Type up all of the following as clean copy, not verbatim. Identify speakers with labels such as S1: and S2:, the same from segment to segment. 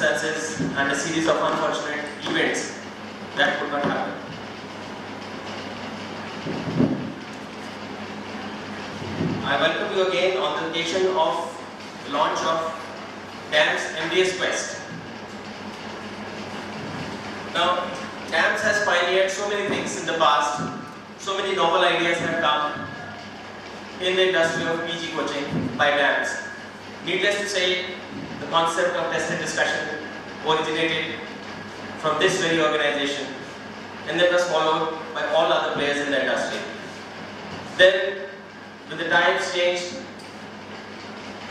S1: circumstances and a series of unfortunate events, that could not happen. I welcome you again on the occasion of the launch of DAMS MDS Quest. Now, DAMS has pioneered so many things in the past, so many novel ideas have come in the industry of PG coaching by DAMS. Needless to say, the concept of tested discussion originated from this very organization and then was followed by all other players in the industry. Then, when the times changed,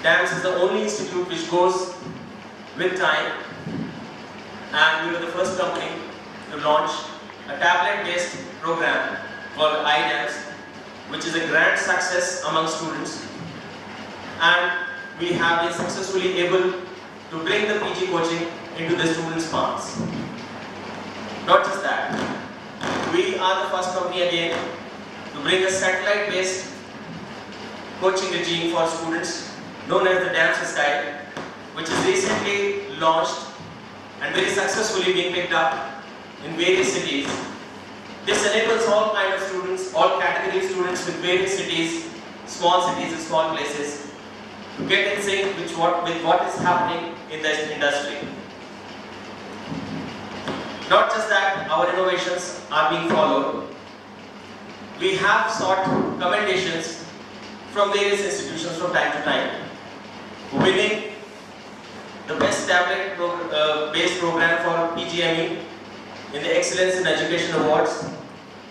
S1: DAMS is the only institute which goes with time, and we were the first company to launch a tablet-based program called iDAMS, which is a grand success among students, and we have been successfully able to bring the PG coaching into the students' palms. Not just that, we are the first company again to bring a satellite-based coaching regime for students known as the DAMS style, which is recently launched and very successfully being picked up in various cities. This enables all kinds of students, all category students with various cities, small cities and small places, to get in sync with what is happening in the industry. Not just that, our innovations are being followed. We have sought commendations from various institutions from time to time. Winning the best tablet-based program for PGME in the Excellence in Education Awards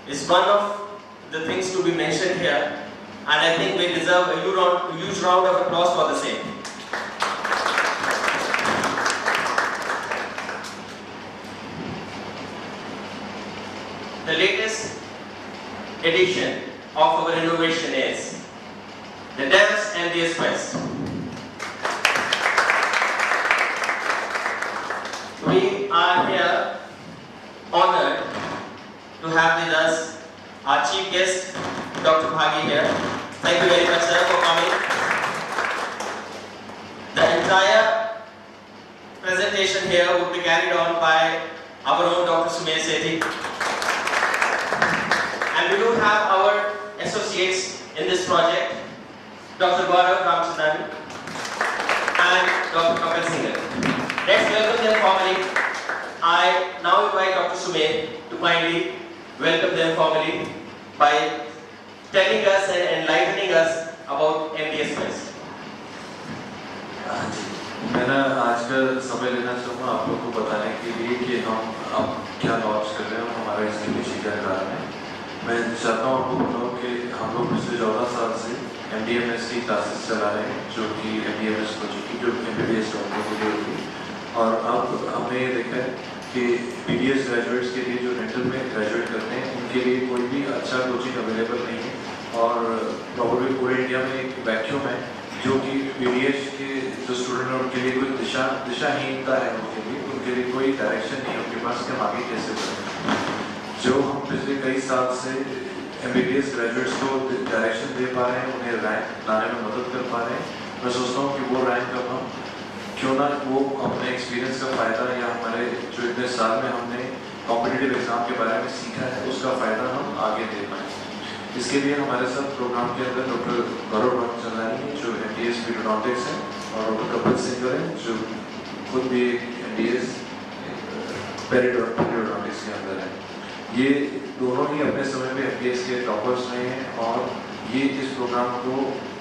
S1: is one of the things to be mentioned here, and I think we deserve a huge round of applause for the same. The latest edition of our innovation is the DAMS MDS Quest. We are here honored to have with us our chief guest, Dr. Bhagi here. Thank you very much, sir, for coming. The entire presentation here would be carried on by our own Dr. Sumer Sethi. And we do have our associates in this project, Dr. Gaurav Ramchandani and Dr. Kapil Singh. Let's welcome them formally. I now invite Dr. Sumer to kindly welcome them formally by telling us and enlightening us about MDS Quest.
S2: मैं आज का समय लेना चाहूँगा आप लोगों को बताने के लिए कि हम अब क्या लॉन्च कर रहे हैं और हमारा इसके पीछे क्या कारण है। मैं चाहता हूँ आपको बताऊँ कि हम लोग पिछले 14 साल से MDMS की क्लासेस चला रहे हैं, जो कि MDMS कोचिंग की जो MBBS डॉक्टरों के लिए होती है, और अब हमने ये देखा है कि PDS ग्रेजुएट्स के लिए जो डेंटल में ग्रेजुएट करते हैं उनके लिए कोई भी अच्छा कोचिंग अवेलेबल नहीं है, और प्रॉब्लली पूरे इंडिया में एक वैक्यूम है जो कि PDS के जो स्टूडेंट हैं उनके लिए कोई दिशाहीनता है, उनके लिए कोई डायरेक्शन नहीं है उनके पास कि हम आगे कैसे बढ़ें। जो हम पिछले कई साल से MBBS ग्रेजुएट्स को डायरेक्शन दे पा रहे हैं, उन्हें रैंक लाने में मदद कर पा रहे हैं, मैं सोचता हूँ कि वो रैंक अब हम क्यों ना वो अपने एक्सपीरियंस का फ़ायदा या हमारे जो इतने साल में हमने कॉम्पिटिटिव एग्ज़ाम के बारे में सीखा है उसका फ़ायदा हम आगे दे पाएँ। इसके लिए हमारे साथ प्रोग्राम के अंदर डॉक्टर गौरव रामचंद्रानी जो MDS पीडियाट्रिक्स हैं और डॉक्टर कपिल सिंह हैं जो खुद भी MDS पीडियाट्रिक्स के अंदर हैं। ये दोनों ही अपने समय पे MDS के टॉपर्स रहे हैं और ये इस प्रोग्राम को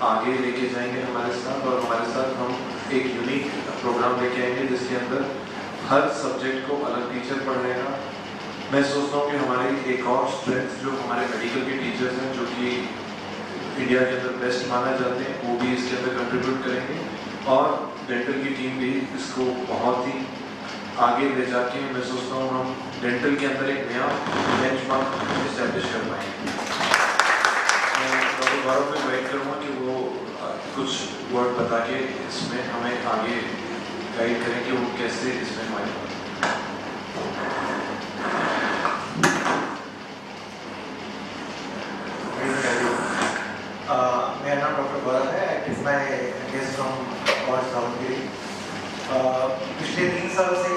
S2: आगे लेके जाएंगे हमारे साथ, और हमारे साथ हम एक यूनिक प्रोग्राम लेके आएंगे जिसके अंदर हर सब्जेक्ट को अलग टीचर पढ़ाएगा। मैं सोचता हूँ कि हमारी एक और स्ट्रेंथ जो हमारे मेडिकल के टीचर्स हैं जो कि इंडिया के अंदर बेस्ट माना जाते हैं, वो भी इसके अंदर कंट्रीब्यूट करेंगे, और डेंटल की टीम भी इसको बहुत ही आगे ले जाके मैं सोचता हूँ हम डेंटल के अंदर एक नया बेंचमार्क एस्टैब्लिश कर पाएंगे। मैं डॉक्टर गौरव को इन्वाइट करूँगा कि वो कुछ वर्ड बता के इसमें हमें आगे गाइड करें कि वो कैसे इसमें हमारे
S3: मेरा नाम डॉक्टर गौरव है। I did my MBS from Davangere. पिछले 3 साल से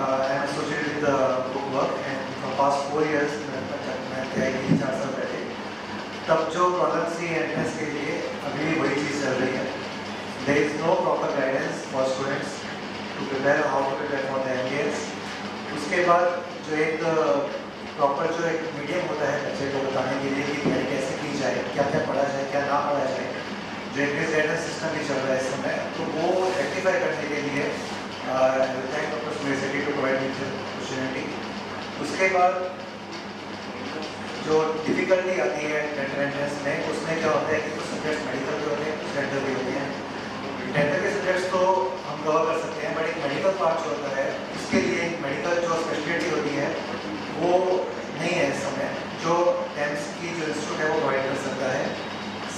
S3: I am associated with the book work and for past 4 years मैं तैयारी की 4 साल पहले, तब जो प्रॉब्लम थी एंट्रेंस के लिए अभी भी वही चीज़ चल रही है. There is no proper guidance for students to prepare how to prepare for the MBS. उसके बाद जो एक प्रॉपर जो एक मीडियम होता है बच्चे को बताने के लिए कि तैयारी कैसे की जाए, क्या क्या पढ़ा जाए, क्या ना पढ़ा जाए, जो इंग्लिश गाइडेंस सिस्टम भी चल रहा है इस समय, तो वो रेक्टिफाई करने के लिए thank doctor Sumer Sethi to provide me this opportunity. उसके बाद जो डिफिकल्टी आती है डेंटल एंट्रेंस में, उसमें क्या होता है कि कुछ सब्जेक्ट्स मेडिकल के होते हैं, कुछ डेंटल के होते हैं. डेंटल के सब्जेक्ट्स तो हम कवर कर सकते हैं, बट एक मेडिकल पार्ट जो होता है उसके लिए एक मेडिकल जो स्पेशलिटी होती है वो नहीं है इस समय, जो एम्स की जो इंस्टीट्यूट है वो प्रोवाइड कर सकता है.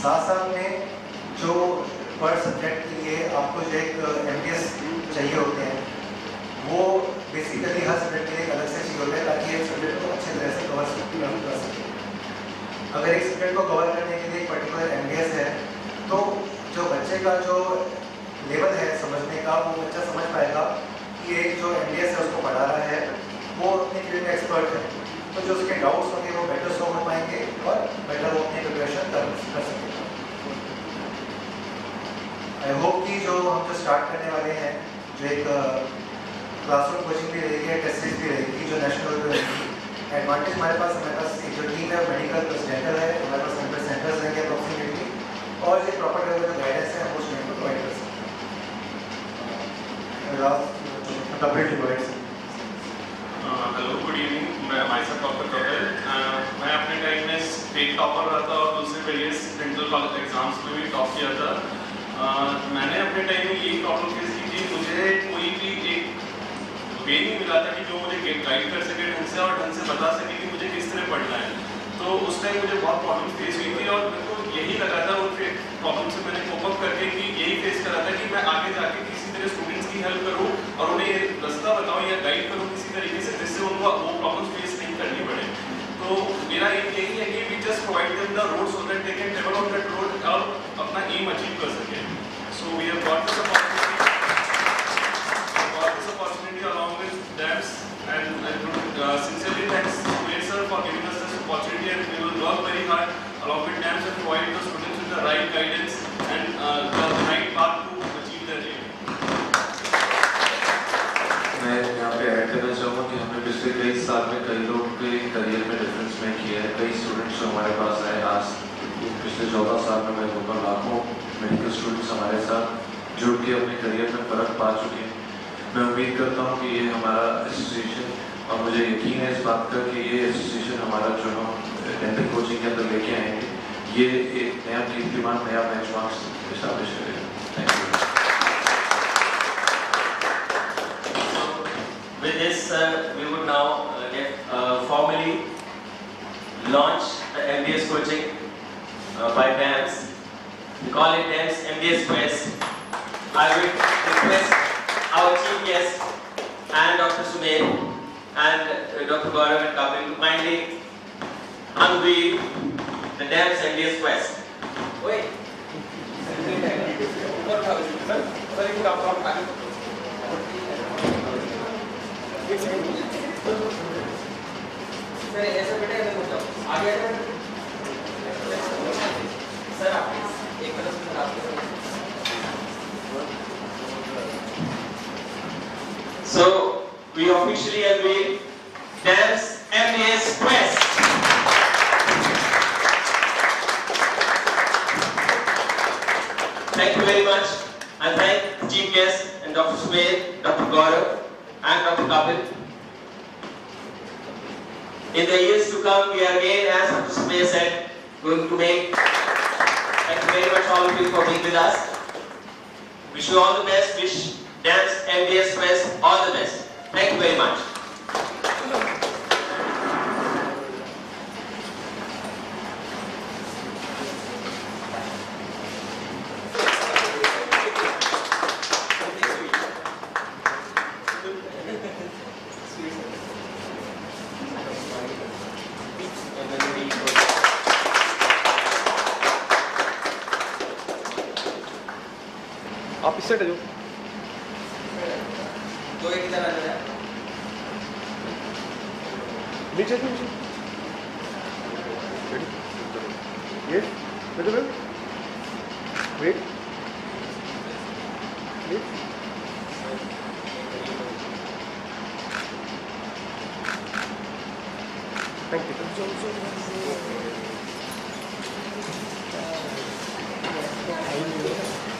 S3: साथ साथ में जो पर सब्जेक्ट के लिए आपको जो एक MBS चाहिए होते हैं, वो बेसिकली हर सब्जेक्ट के लिए अलग से चाहिए होता है ताकि एक सब्जेक्ट को अच्छे तरह से कवर कर सके. अगर एक सब्जेक्ट को कवर करने के लिए एक पर्टिकुलर MBS है, तो जो बच्चे का जो लेवल है समझने का, वो बच्चा समझ पाएगा कि एक जो MBS है उसको पढ़ा रहा है वो अपने फील्ड में एक्सपर्ट है, तो जो उसके डाउट्स होंगे वो बेटर सॉल्व हो पाएंगे और बेटर वो अपनी प्रिपरेशन कर सकेगा. आई होप कि जो हम जो स्टार्ट करने वाले हैं, जो एक क्लासरूम कोचिंग भी रहेगी, टेस्ट सीरीज भी रहेगी, जो नेशनल रहेगी. एडवांटेज हमारे पास एक जो टीम है मेडिकल प्लस डेंटल है, हमारे पास 100 सेंटर्स रहेंगे अप्रॉक्सीमेटली, और ये प्रॉपर लेवल जो गाइडेंस है वो स्टूडेंट को प्रोवाइड कर सकते हैं.
S4: Hello, good evening. मैं माइसेल्फ डॉक्टर कपिल. मैं अपने टाइम में स्टेट टॉपर रहा था और दूसरे वेरियस डेंटल कॉलेज एग्जाम्स में भी टॉप किया था. मैंने अपने टाइम में यही प्रॉब्लम फेस की थी, मुझे कोई भी एक वे नहीं मिला था कि जो मुझे गाइड कर सके ढंग से और ढंग से बता सके कि मुझे किस तरह पढ़ना है. तो उस टाइम मुझे बहुत प्रॉब्लम फेस हुई थी और मेरे को यही लगा था उन प्रॉब्लम से मैंने कोप अप करके कि यही फेस करा था कि मैं आगे जाके किसी तरह स्टूडेंट्स की हेल्प करूँ और उन्हें रास्ता बताऊँ या गाइड करूँ किसी तरीके से जिससे उनको वो प्रॉब्लम फेस नहीं करनी पड़े. तो मेरा एम यही है कि we just provide them the road so that they can travel on that road और अपना एम अचीव कर सके. So we have got this opportunity along with DAMS, and I would sincerely thanks Sumer sir for giving us this opportunity, and we will work very hard along with DAMS and provide the students with the right guidance and the right path to achieve their aim.
S2: मैं यहाँ पे add करना चाहूँगा कि हमने पिछले कई साल में कई लोग के करियर में डिफरेंस में किया है. कई स्टूडेंट्स जो हमारे पास आए आज पिछले 14 साल में मैं कहूँगा लाखों मेडिकल स्टूडेंट्स हमारे साथ जुड़ के अपने करियर में फ़र्क पा चुके हैं. मैं उम्मीद करता हूँ कि ये हमारा एसोसिएशन, और मुझे यकीन है इस बात का कि ये एसोसिएशन हमारा जो हम डेंटल कोचिंग के अंदर लेके आएंगे, ये एक नया कीर्तिमान, नया बेंचमार्क एस्टैब्लिश करेगा. Thank you.
S1: With this, we would now formally launch the MBS coaching by DAMS. We call it DAMS MBS Quest. I will request our chief guest and Dr. Sumer and Dr. Gaurav and Kapil to kindly unveil the DAMS MBS Quest. Wait. Sir ऐसा बेटा इधर मत जाओ, आगे आ जाओ. Sir आप एक minute sir आप. So we officially unveil DAMS MBS Quest. Thank you very much, and thank the chief guest and Dr. Sumer, Dr. Gaurav, and Dr. Kapil. In the years to come, we are again, as Dr. Sumer said, going to make. Thank you very much all of you for being with us. Wish you all the best. Wish DAMS MBS Quest all the best. Thank you very much.
S5: आप इससे हटो.
S1: इधर आ जाए
S5: नीचे नीचे ये wait wait thank you